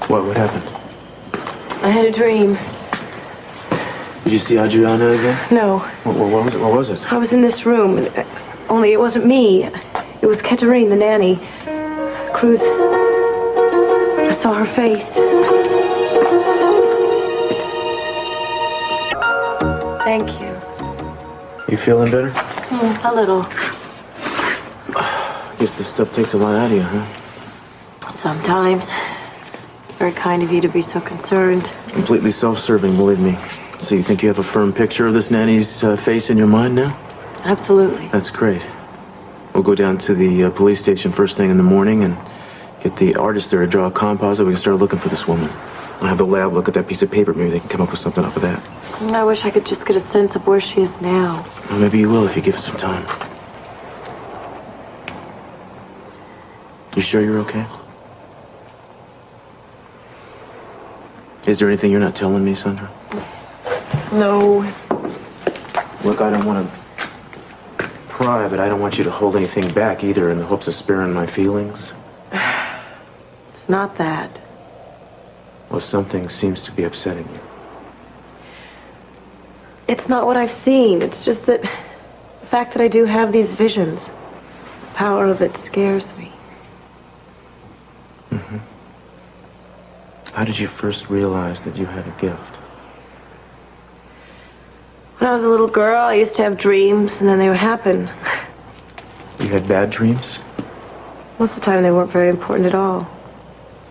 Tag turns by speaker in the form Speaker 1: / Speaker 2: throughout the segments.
Speaker 1: What happened?
Speaker 2: I had a dream.
Speaker 1: Did you see Adriana again?
Speaker 2: No.
Speaker 1: What was it?
Speaker 2: I was in this room, only it wasn't me. It was Katerine, the nanny. Cruz. I saw her face. Thank you.
Speaker 1: You feeling better?
Speaker 2: A little.
Speaker 1: I guess this stuff takes a lot out of you, huh?
Speaker 2: Sometimes. It's very kind of you to be so concerned.
Speaker 1: Completely self-serving, believe me. So you think you have a firm picture of this nanny's face in your mind now?
Speaker 2: Absolutely.
Speaker 1: That's great. We'll go down to the police station first thing in the morning and get the artist there to draw a composite. We can start looking for this woman. I'll have the lab look at that piece of paper. Maybe they can come up with something off of that.
Speaker 2: I wish I could just get a sense of where she is now.
Speaker 1: Well, maybe you will if you give it some time. You sure you're okay? Is there anything you're not telling me, Sandra?
Speaker 2: No.
Speaker 1: Look, I don't want to pry, but I don't want you to hold anything back either in the hopes of sparing my feelings.
Speaker 2: It's not that.
Speaker 1: Well, something seems to be upsetting you.
Speaker 2: It's not what I've seen. It's just that the fact that I do have these visions, the power of it scares me.
Speaker 1: Mm-hmm. How did you first realize that you had a gift?
Speaker 2: When I was a little girl, I used to have dreams, and then they would happen.
Speaker 1: You had bad dreams?
Speaker 2: Most of the time, they weren't very important at all.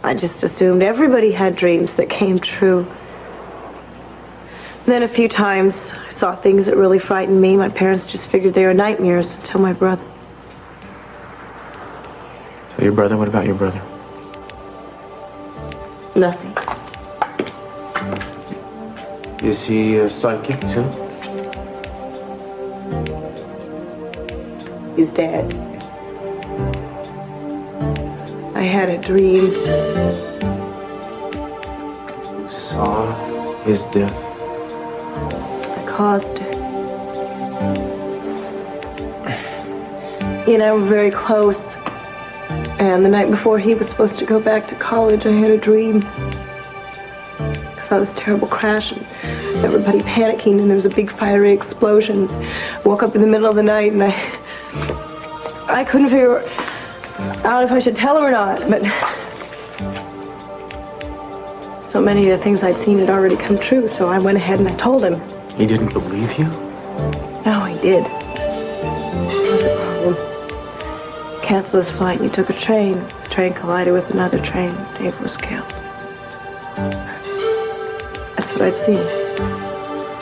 Speaker 2: I just assumed everybody had dreams that came true. And then a few times, I saw things that really frightened me. My parents just figured they were nightmares until my brother.
Speaker 1: So your brother? What about your brother?
Speaker 2: Nothing.
Speaker 1: Is he a psychic, too?
Speaker 2: He's dead. I had a dream.
Speaker 1: You saw his death?
Speaker 2: I caused it. He and I were very close. And the night before he was supposed to go back to college, I had a dream. I saw this terrible crash and everybody panicking, and there was a big fiery explosion. I woke up in the middle of the night and I couldn't figure out if I should tell him or not, but so many of the things I'd seen had already come true, so I went ahead and I told him.
Speaker 1: He didn't believe you?
Speaker 2: No, he did. That was the problem. Canceled his flight and he took a train. The train collided with another train. Dave was killed. That's what I'd seen.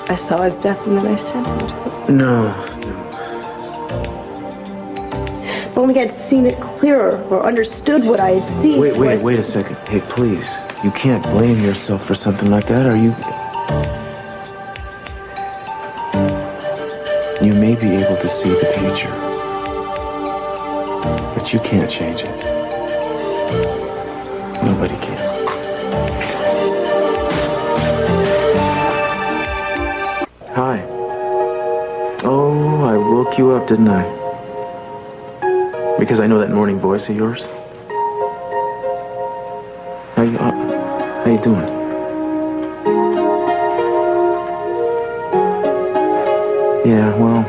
Speaker 2: I saw his death and then I sent him to it.
Speaker 1: No.
Speaker 2: If only I'd seen it clearer or understood what I had seen.
Speaker 1: Wait a second. Hey, please. You can't blame yourself for something like that, are you? You may be able to see the future, but you can't change it. Nobody can. Hi. Oh, I woke you up, didn't I? Because I know that morning voice of yours. How you doing? Yeah, well,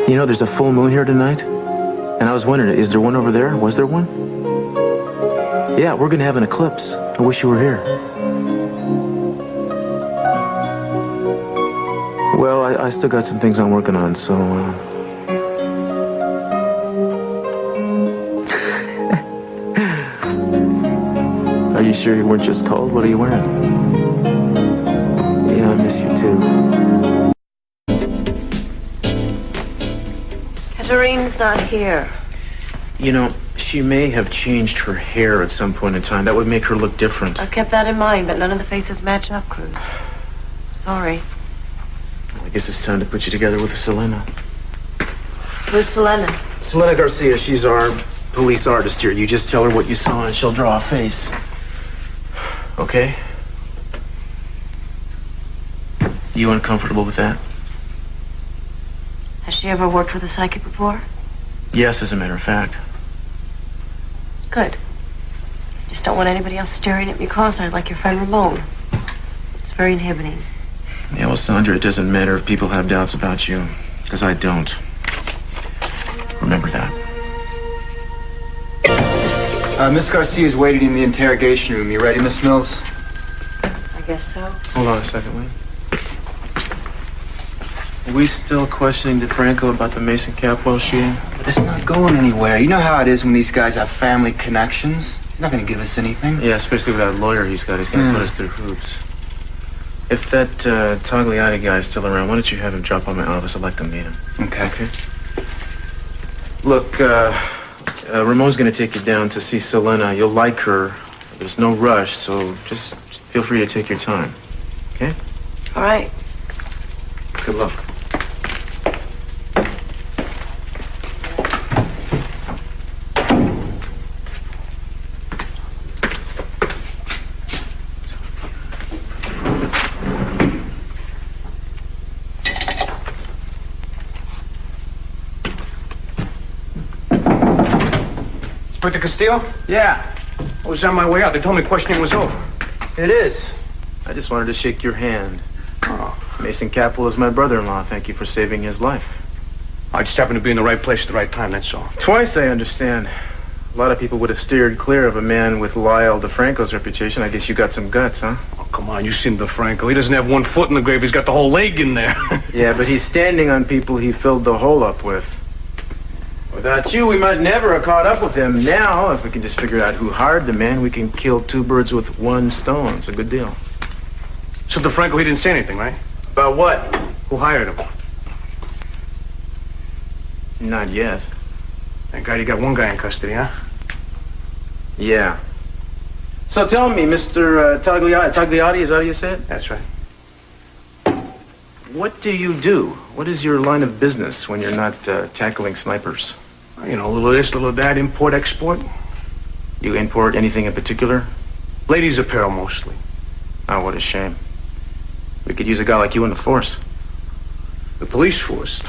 Speaker 1: you know, there's a full moon here tonight, and I was wondering, is there one over there? Was there one? Yeah, we're gonna have an eclipse. I wish you were here. Well, I still got some things I'm working on, so, Are you sure you weren't just cold? What are you wearing? Yeah, I miss you too.
Speaker 2: Katerine's not here.
Speaker 1: You know, she may have changed her hair at some point in time. That would make her look different.
Speaker 2: I've kept that in mind, but none of the faces match up, Cruz. Sorry.
Speaker 1: I guess it's time to put you together with a Selena.
Speaker 2: Who's Selena?
Speaker 1: Selena Garcia, she's our police artist here. You just tell her what you saw and she'll draw a face. Okay? You uncomfortable with that?
Speaker 2: Has she ever worked with a psychic before?
Speaker 1: Yes, as a matter of fact.
Speaker 2: Good.
Speaker 3: Just don't want anybody else staring at me cross-eyed like your friend Ramon. It's very inhibiting.
Speaker 1: Yeah, well, Sandra, it doesn't matter if people have doubts about you, because I don't. Remember that.
Speaker 4: Miss Garcia's waiting in the interrogation room. You ready, Miss Mills?
Speaker 3: I guess so.
Speaker 1: Hold on a second, Wayne. Are we still questioning DeFranco about the Mason Capwell shooting?
Speaker 4: But it's not going anywhere. You know how it is when these guys have family connections. He's not going to give us anything.
Speaker 1: Yeah, especially with that lawyer he's got. He's going to put us through hoops. If that Tagliati guy is still around, why don't you have him drop by my office? I'd like to meet him.
Speaker 4: Okay.
Speaker 1: Look, Ramon's going to take you down to see Selena. You'll like her. There's no rush, so just feel free to take your time. Okay?
Speaker 3: All right.
Speaker 1: Good luck.
Speaker 5: Inspector Castillo?
Speaker 4: Yeah,
Speaker 5: I was on my way out. They told me questioning was over.
Speaker 4: it is.
Speaker 1: I just wanted to shake your hand.
Speaker 5: Oh.
Speaker 1: Mason Capwell is my brother-in-law. Thank you for saving his life.
Speaker 5: I just happened to be in the right place at the right time, that's all.
Speaker 1: Twice, I understand. A lot of people would have steered clear of a man with Lyle DeFranco's reputation. I guess you got some guts, huh?
Speaker 5: Oh, come on, you seen DeFranco. He doesn't have one foot in the grave. He's got the whole leg in there.
Speaker 1: Yeah, but he's standing on people he filled the hole up with. Without you, we might never have caught up with him. Now, if we can just figure out who hired the man, we can kill two birds with one stone. It's a good deal.
Speaker 5: So DeFranco, he didn't say anything, right?
Speaker 1: About what?
Speaker 5: Who hired him?
Speaker 1: Not yet.
Speaker 5: Thank God you got one guy in custody, huh?
Speaker 1: Yeah. So tell me, Mr. Tagliati, is that how you say it?
Speaker 5: That's right.
Speaker 1: What do you do? What is your line of business when you're not tackling snipers?
Speaker 5: You know, a little of this, a little of that, import, export.
Speaker 1: You import anything in particular?
Speaker 5: Ladies' apparel, mostly.
Speaker 1: Oh, what a shame. We could use a guy like you in the force.
Speaker 5: The police force.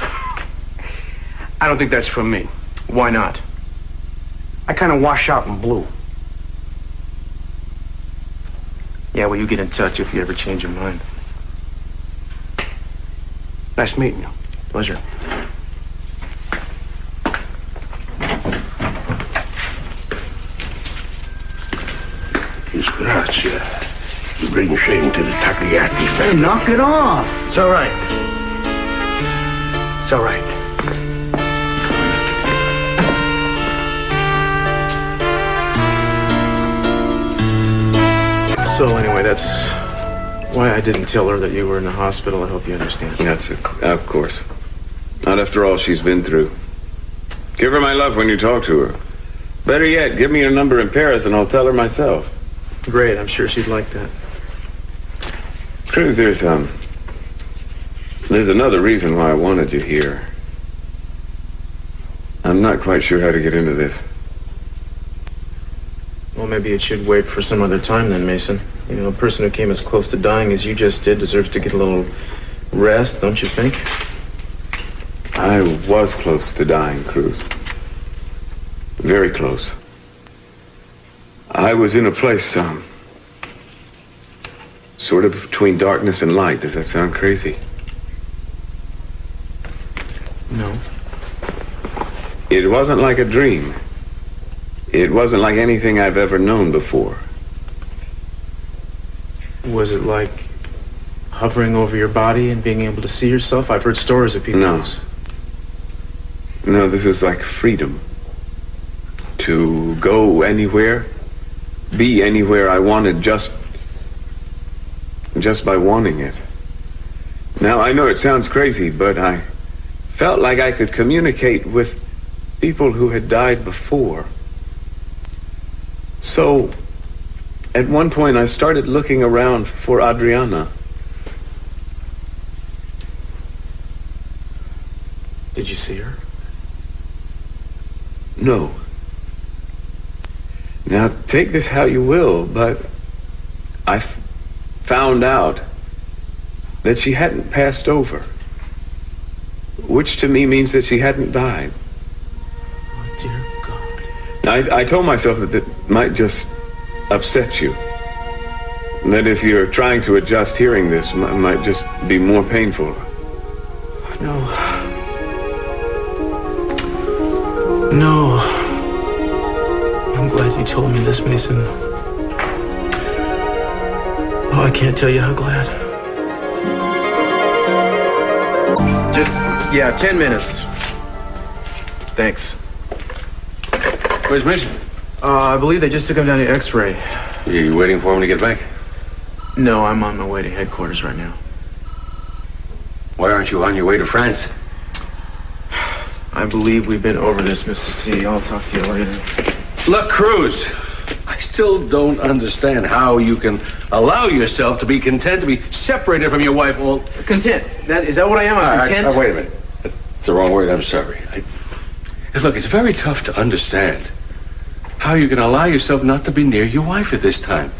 Speaker 5: I don't think that's for me.
Speaker 1: Why not?
Speaker 5: I kind of wash out in blue.
Speaker 1: Yeah, well, you get in touch if you ever change your mind.
Speaker 5: Nice meeting you.
Speaker 1: Pleasure.
Speaker 6: Disgrazia. You bring shame to the Tagliati
Speaker 4: Hey,
Speaker 6: family.
Speaker 4: knock it off.
Speaker 5: It's all right. It's all right.
Speaker 1: So anyway, that's why I didn't tell her that you were in the hospital. I hope you understand.
Speaker 7: That's of course. Not after all she's been through. Give her my love when you talk to her. Better yet, give me her number in Paris and I'll tell her myself.
Speaker 1: Great, I'm sure she'd like that.
Speaker 7: Cruz, there's another reason why I wanted you here. I'm not quite sure how to get into this.
Speaker 1: Well, maybe it should wait for some other time then, Mason. You know, a person who came as close to dying as you just did deserves to get a little rest, don't you think?
Speaker 7: I was close to dying, Cruz. Very close. I was in a place, sort of between darkness and light. Does that sound crazy?
Speaker 1: No.
Speaker 7: It wasn't like a dream. It wasn't like anything I've ever known before.
Speaker 1: Was it like hovering over your body and being able to see yourself? I've heard stories of people.
Speaker 7: No, this is like freedom. To go anywhere, be anywhere I wanted just by wanting it. Now, I know it sounds crazy, but I felt like I could communicate with people who had died before. So, at one point, I started looking around for Adriana.
Speaker 1: Did you see her?
Speaker 7: No. Now, take this how you will, but I found out that she hadn't passed over, which to me means that she hadn't died.
Speaker 1: Oh, dear God.
Speaker 7: Now, I told myself that it might just upset you. That if you're trying to adjust, hearing this might just be more painful.
Speaker 1: No. No. I'm glad you told me this, Mason. Oh, I can't tell you how glad. Just, 10 minutes. Thanks.
Speaker 5: Where's Mason?
Speaker 1: I believe they just took him down to X-ray.
Speaker 5: You waiting for him to get back?
Speaker 1: No, I'm on my way to headquarters right now.
Speaker 5: Why aren't you on your way to France?
Speaker 1: I believe we've been over this, Mr. C. I'll talk to you later.
Speaker 5: Look, Cruz, I still don't understand how you can allow yourself to be content to be separated from your wife all...
Speaker 1: Content? Is that what I am? I'm content?
Speaker 5: Wait a minute. That's the wrong word. I'm sorry. Look, it's very tough to understand how you can allow yourself not to be near your wife at this time.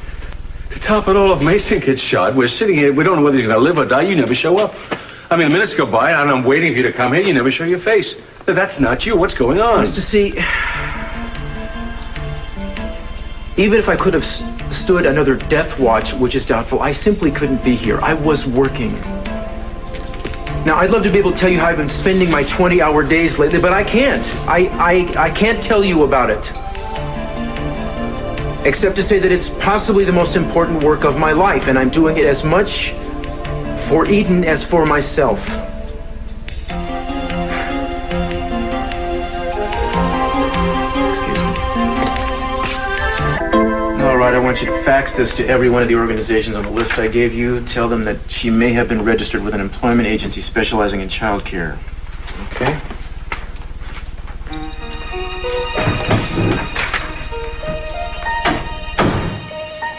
Speaker 5: To top it all off, Mason gets shot. We're sitting here. We don't know whether he's going to live or die. You never show up. I mean, minutes go by, and I'm waiting for you to come here. You never show your face. That's not you. What's going on?
Speaker 1: Mr. C, even if I could have stood another death watch, which is doubtful, I simply couldn't be here. I was working. Now, I'd love to be able to tell you how I've been spending my 20-hour days lately, but I can't. I can't tell you about it. Except to say that it's possibly the most important work of my life, and I'm doing it as much for Eden as for myself. All right, I want you to fax this to every one of the organizations on the list I gave you. Tell them that she may have been registered with an employment agency specializing in child care. Okay?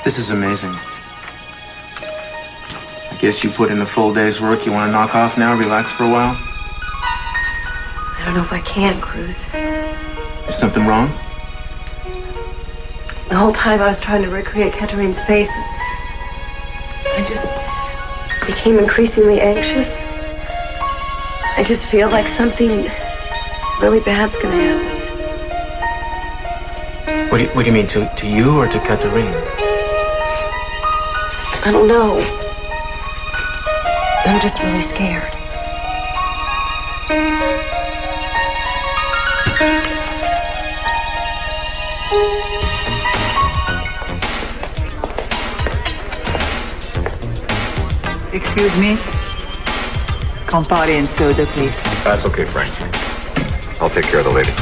Speaker 1: This is amazing. I guess you put in a full day's work. You want to knock off now, relax for a while?
Speaker 3: I don't know if I can, Cruz.
Speaker 1: Is something wrong?
Speaker 3: The whole time I was trying to recreate Katarine's face, I just became increasingly anxious. I just feel like something really bad's gonna happen.
Speaker 1: What do you mean, to you or to Katarine?
Speaker 3: I don't know. I'm just really scared.
Speaker 8: Excuse me? Campari and soda, please.
Speaker 9: That's okay, Frank. I'll take care of the lady.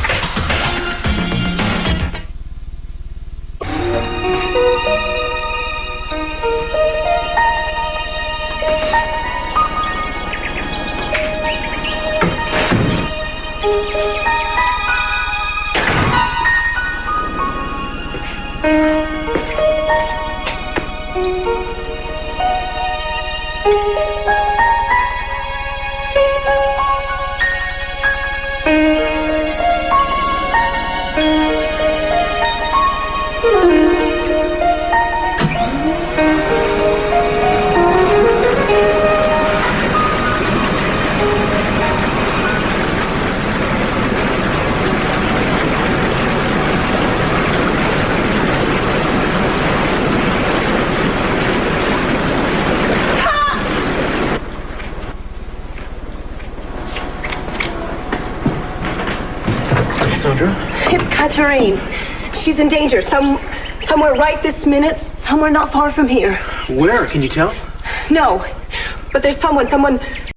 Speaker 3: It's Katarine. She's in danger. Somewhere right this minute. Somewhere not far from here.
Speaker 1: Where? Can you tell?
Speaker 3: No. But there's someone